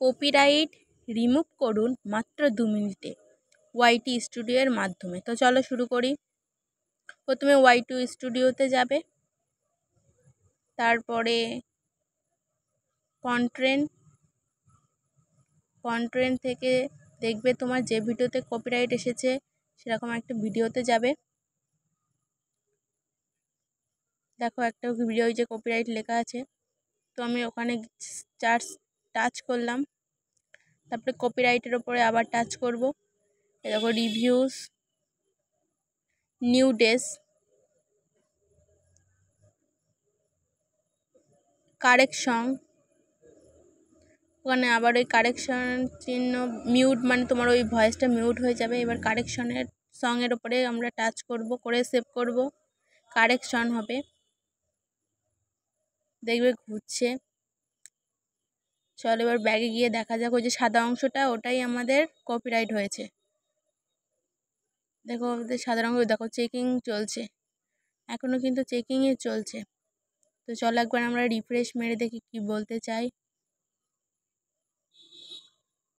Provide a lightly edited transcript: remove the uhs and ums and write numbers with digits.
Copyright remove করুন মাত্র 2 মিনিটে ওয়াইটি স্টুডিওর মাধ্যমে। তো চলো শুরু করি। প্রথমে ওয়াইটি স্টুডিওতে যাবে, তারপরে কন্টেন্ট থেকে দেখবে তোমার যে ভিডিওতে কপিরাইট এসেছে সেরকম একটা ভিডিওতে যাবে। দেখো একটা ভিডিও যে কপিরাইট লেখা আছে, তো আমি ওখানে টাচ করলাম, তারপরে কপিরাইটের ওপরে আবার টাচ করব। দেখো রিভিউস, নিউ ডেস, কারেকশন, ওখানে আবার ওই কারেকশন চিহ্ন মিউট, মানে তোমার ওই ভয়েসটা মিউট হয়ে যাবে। এবার কারেকশনের সঙের ওপরে আমরা টাচ করব, করে সেভ করব, কারেকশন হবে, দেখবে ঘুরছে। চলো এবার ব্যাগে গিয়ে দেখা যাক ওই যে সাদা অংশটা, ওটাই আমাদের কপিরাইট হয়েছে। দেখো আমাদের সাদা অংশ, দেখো চেকিং চলছে, এখনও কিন্তু চেকিংয়ে চলছে। তো চলো একবার আমরা রিফ্রেশ মেরে দেখি কি বলতে চাই।